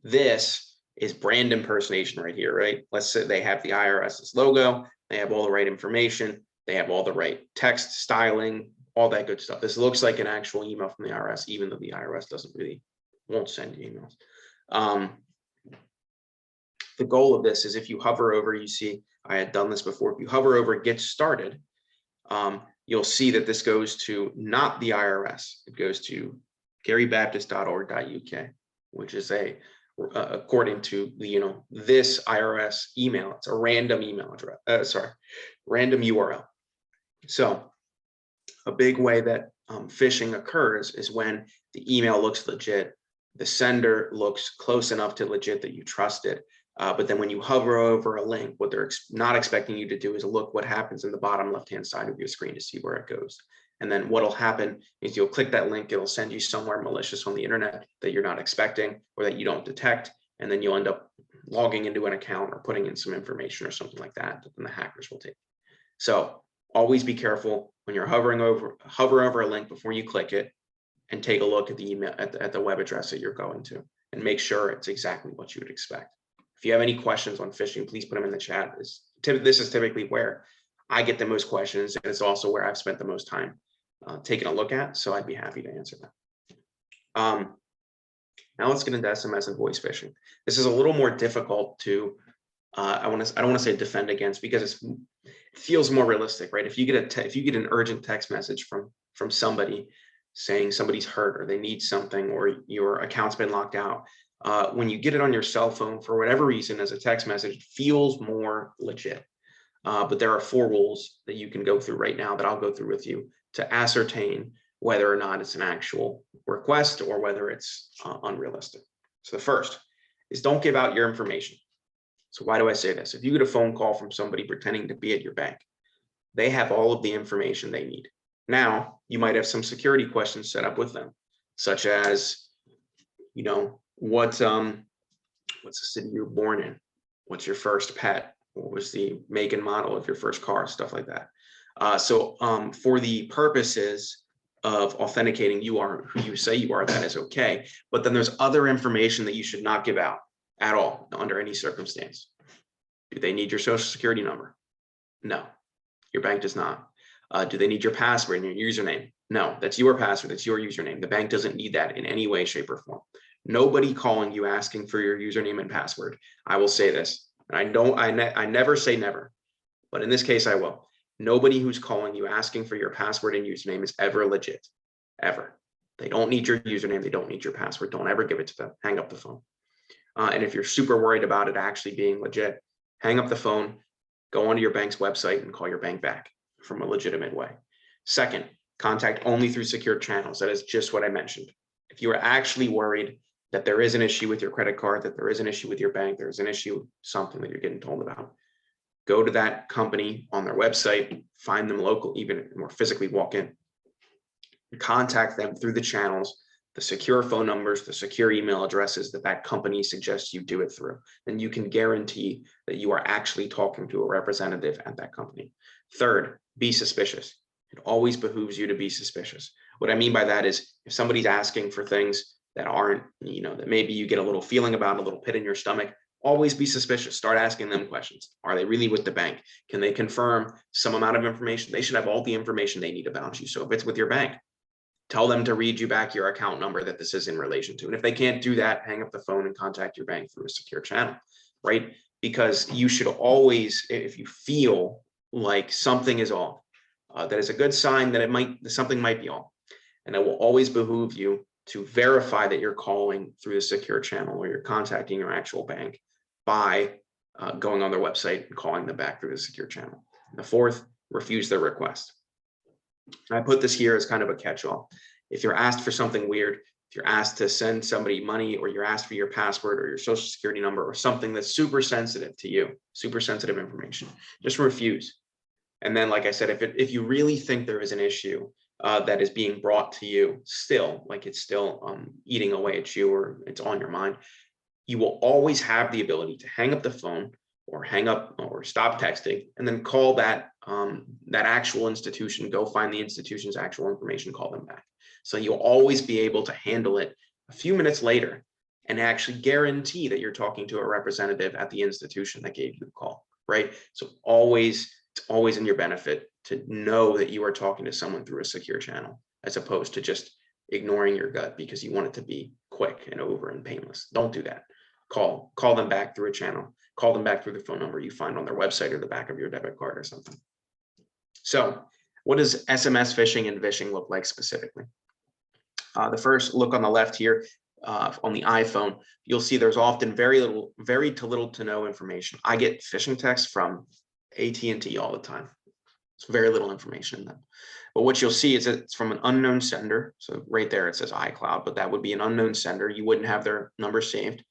this is brand impersonation right here, right? Let's say they have the IRS's logo, they have all the right information, they have all the right text styling, all that good stuff. This looks like an actual email from the IRS, even though the IRS won't send you emails. The goal of this is if you hover over, you see, I had done this before, if you hover over Get Started, you'll see that this goes to not the IRS, it goes to garybaptist.org.uk, which is according to this IRS email, it's a random email address, random URL. So a big way that phishing occurs is when the email looks legit, the sender looks close enough to legit that you trust it. But then when you hover over a link, what they're not expecting you to do is look what happens in the bottom left-hand side of your screen to see where it goes. And then what'll happen is you'll click that link, it'll send you somewhere malicious on the internet that you're not expecting or that you don't detect. And then you'll end up logging into an account or putting in some information or something like that the hackers will take. So always be careful when you're hover over a link before you click it, and take a look at the email at the web address that you're going to, and make sure it's exactly what you would expect. If you have any questions on phishing, please put them in the chat. This is typically where I get the most questions, and it's also where I've spent the most time taking a look at, so I'd be happy to answer that. Now let's get into SMS and voice phishing. This is a little more difficult to, I don't want to say defend against, because it feels more realistic, right? If you get an urgent text message from somebody saying somebody's hurt or they need something or your account's been locked out, when you get it on your cell phone for whatever reason as a text message, it feels more legit. But there are 4 rules that you can go through right now that I'll go through with you to ascertain whether or not it's an actual request or whether it's unrealistic. So the first is don't give out your information. So why do I say this? If you get a phone call from somebody pretending to be at your bank, they have all of the information they need. Now, you might have some security questions set up with them, such as, you know, what's the city you were born in? What's your first pet? What was the make and model of your first car? Stuff like that. So for the purposes of authenticating you are who you say you are, that is okay. But then there's other information that you should not give out at all under any circumstance. Do they need your social security number? No, your bank does not. Do they need your password and your username? No, that's your password, that's your username. The bank doesn't need that in any way, shape, or form. Nobody calling you asking for your username and password. I will say this, and I never say never, but in this case I will. Nobody who's calling you asking for your password and username is ever legit, ever. They don't need your username, they don't need your password. Don't ever give it to them. Hang up the phone. And if you're super worried about it actually being legit, hang up the phone, go onto your bank's website and call your bank back from a legitimate way. Second, contact only through secure channels. That is just what I mentioned. If you are actually worried that there is an issue with your credit card, that there is an issue with your bank, there's an issue, something that you're getting told about, go to that company on their website, find them local, even more physically walk in, contact them through the channels, the secure phone numbers, the secure email addresses that company suggests you do it through. Then you can guarantee that you are actually talking to a representative at that company. Third, be suspicious. It always behooves you to be suspicious. What I mean by that is if somebody's asking for things that aren't, you know, that maybe you get a little feeling about, a little pit in your stomach, always be suspicious. Start asking them questions. Are they really with the bank? Can they confirm some amount of information? They should have all the information they need about you. So if it's with your bank, tell them to read you back your account number that this is in relation to. And if they can't do that, hang up the phone and contact your bank through a secure channel, right? Because you should always, if you feel like something is off, that is a good sign that something might be off. And it will always behoove you to verify that you're calling through the secure channel or you're contacting your actual bank by going on their website and calling them back through the secure channel. And the fourth, refuse their request. And I put this here as kind of a catch-all. If you're asked for something weird, if you're asked to send somebody money, or you're asked for your password or your social security number or something that's super sensitive to you, super sensitive information, just refuse. And then, like I said, if you really think there is an issue that is being brought to you still, like it's still eating away at you or it's on your mind, you will always have the ability to hang up the phone or hang up or stop texting and then call that actual institution, go find the institution's actual information, call them back. So you'll always be able to handle it a few minutes later and actually guarantee that you're talking to a representative at the institution that gave you the call, right? So it's always in your benefit to know that you are talking to someone through a secure channel, as opposed to just ignoring your gut because you want it to be quick and over and painless. Don't do that. Call them back through a channel, call them back through the phone number you find on their website or the back of your debit card or something. So what does SMS phishing and vishing look like specifically? The first look on the left here, on the iPhone, you'll see there's often very little to no information. I get phishing texts from AT&T all the time. It's very little information in them. But what you'll see is it's from an unknown sender. So right there, it says iCloud, but that would be an unknown sender. You wouldn't have their number saved.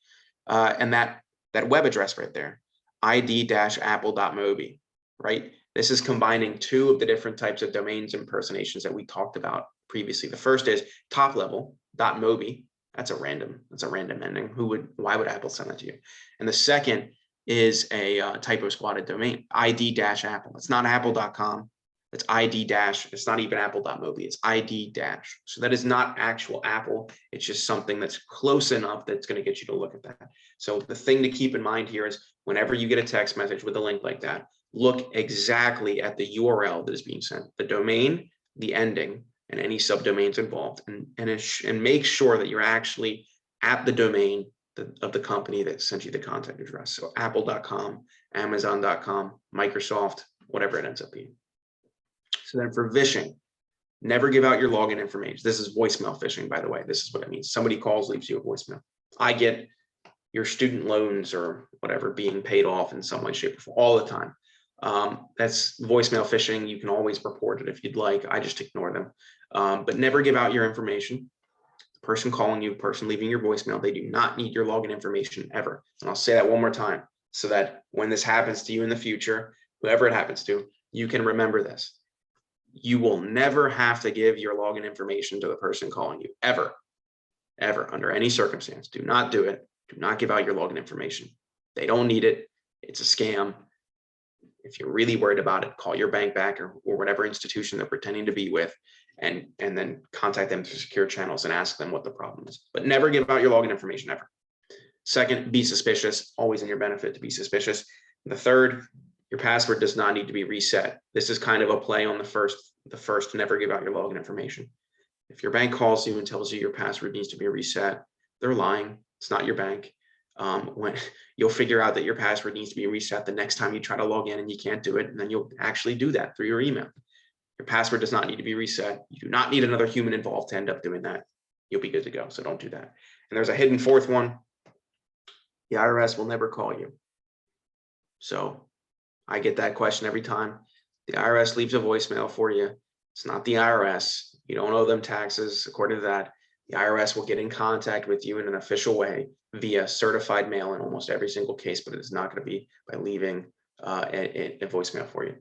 And that web address right there, id-apple.mobi, right? This is combining 2 of the different types of domains impersonations that we talked about previously. The first is top level.mobi. That's a random ending. Why would Apple send that to you? And the second is a typo squatted domain, id-apple. It's not apple.com. It's id-, it's not even apple.mobi, it's id-. So that is not actual Apple. It's just something that's close enough that's going to get you to look at that. So the thing to keep in mind here is whenever you get a text message with a link like that, look exactly at the URL that is being sent, the domain, the ending, and any subdomains involved, and make sure that you're actually at the domain of the company that sent you the contact address. So apple.com, amazon.com, Microsoft, whatever it ends up being. So then for phishing, never give out your login information. This is voicemail phishing, by the way. This is what it means. Somebody calls, leaves you a voicemail. I get your student loans or whatever being paid off in some way, shape, or form all the time. That's voicemail phishing. You can always report it if you'd like. I just ignore them. But never give out your information. The person calling you, person leaving your voicemail, they do not need your login information ever. And I'll say that one more time so that when this happens to you in the future, whoever it happens to, you can remember this. You will never have to give your login information to the person calling you, ever, ever, under any circumstance. Do not do it. Do not give out your login information. They don't need it. It's a scam. If you're really worried about it, call your bank back or whatever institution they're pretending to be with, and then contact them through secure channels and ask them what the problem is. But never give out your login information ever. Second, be suspicious. Always in your benefit to be suspicious. The third, your password does not need to be reset. This is kind of a play on the first, never give out your login information. If your bank calls you and tells you your password needs to be reset, they're lying. It's not your bank. When you'll figure out that your password needs to be reset the next time you try to log in and you can't do it, and then you'll actually do that through your email. Your password does not need to be reset. You do not need another human involved to end up doing that. You'll be good to go. So don't do that. And there's a hidden fourth one. The IRS will never call you. So I get that question every time. The IRS leaves a voicemail for you. It's not the IRS. You don't owe them taxes. According to that, the IRS will get in contact with you in an official way via certified mail in almost every single case, but it is not going to be by leaving a voicemail for you.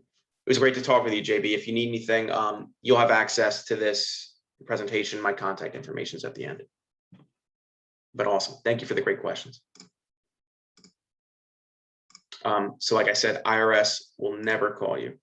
It was great to talk with you, JB. If you need anything, you'll have access to this presentation. My contact information is at the end. But awesome. Thank you for the great questions. So like I said, IRS will never call you.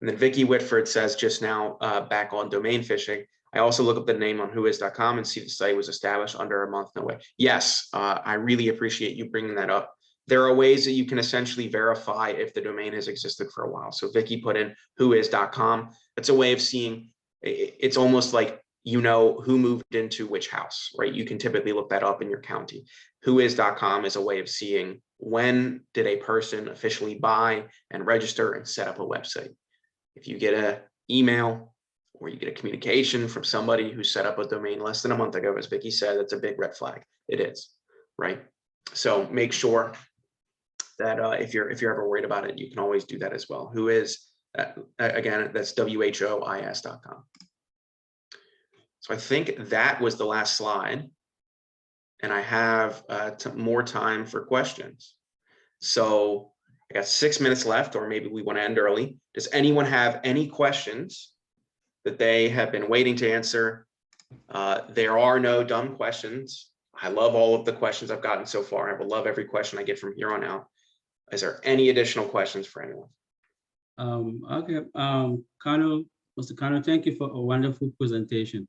And then Vicky Whitford says just now, back on domain phishing, I also look up the name on whois.com and see the site was established under a month, no way. Yes, I really appreciate you bringing that up. There are ways that you can essentially verify if the domain has existed for a while. So Vicky put in whois.com. It's a way of seeing, it's almost like you know who moved into which house, right? You can typically look that up in your county. Whois.com is a way of seeing when did a person officially buy and register and set up a website. If you get an email or you get a communication from somebody who set up a domain less than a month ago, as Vicky said, that's a big red flag. It is, right? So make sure that if you're ever worried about it, you can always do that as well. Whois, again, that's whois.com. So I think that was the last slide, and I have more time for questions. So I got 6 minutes left, or maybe we want to end early. Does anyone have any questions that they have been waiting to answer? There are no dumb questions. I love all of the questions I've gotten so far. I will love every question I get from here on out. Is there any additional questions for anyone? Okay, Connor, Mr. Connor, thank you for a wonderful presentation.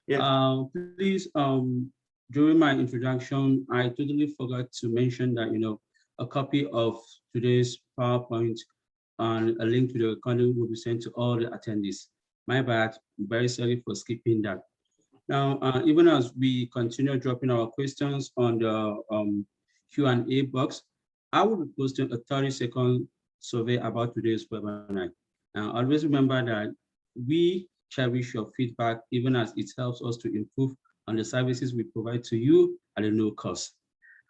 Yeah. Please, during my introduction, I totally forgot to mention that, a copy of today's PowerPoint and a link to the recording will be sent to all the attendees. My bad, very sorry for skipping that. Now, even as we continue dropping our questions on the Q&A box, I will be posting a 30-second survey about today's webinar. And always remember that we cherish your feedback, even as it helps us to improve on the services we provide to you at a no cost.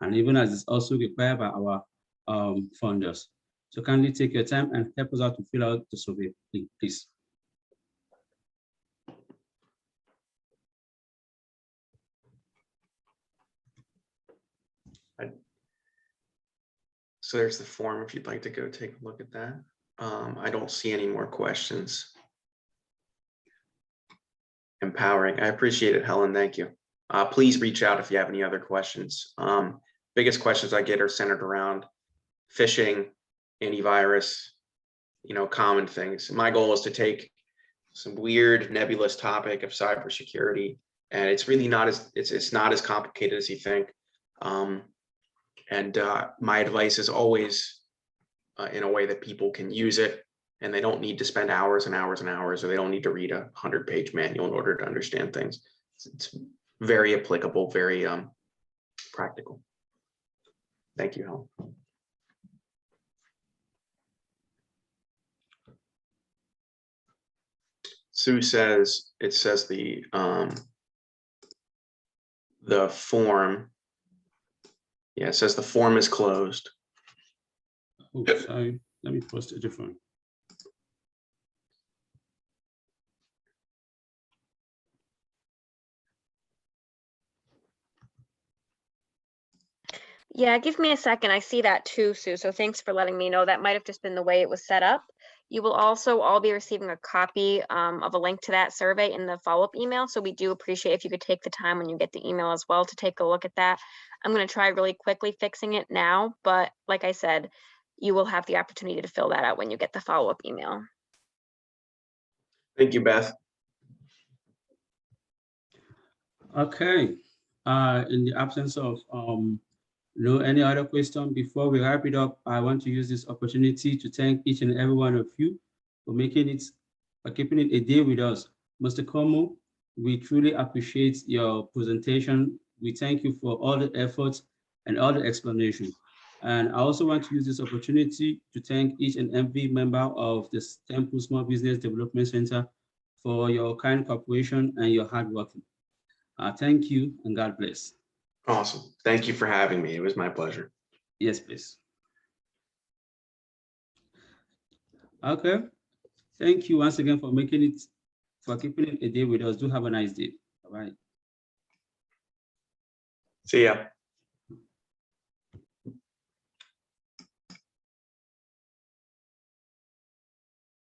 And even as it's also required by our funders. So kindly take your time and help us out to fill out the survey, please. So there's the form if you'd like to go take a look at that. I don't see any more questions. Empowering. I appreciate it, Helen. Thank you. Please reach out if you have any other questions. Biggest questions I get are centered around phishing, antivirus, common things. My goal is to take some weird nebulous topic of cybersecurity, and it's really not it's not as complicated as you think. My advice is always in a way that people can use it, and they don't need to spend hours and hours and hours, or they don't need to read a 100-page manual in order to understand things. It's very applicable, very practical. Thank you, Helen. Sue says, it says the form, yeah, it says the form is closed. Oh, sorry, let me post a different. Yeah, give me a second. I see that too, Sue. So thanks for letting me know. That might have just been the way it was set up. You will also all be receiving a copy of a link to that survey in the follow-up email. So we do appreciate if you could take the time when you get the email as well to take a look at that. I'm going to try really quickly fixing it now, but like I said, you will have the opportunity to fill that out when you get the follow-up email. Thank you, Beth. Okay, in the absence of any other question, before we wrap it up, I want to use this opportunity to thank each and every one of you for keeping it a day with us. Mr. Como, we truly appreciate your presentation. We thank you for all the efforts and all the explanation. And I also want to use this opportunity to thank each and every member of the Temple Small Business Development Center for your kind cooperation and your hard work. Thank you and God bless. Awesome. Thank you for having me. It was my pleasure. Yes, please. Okay. Thank you once again for keeping it a day with us. Do have a nice day. Bye-bye. See ya.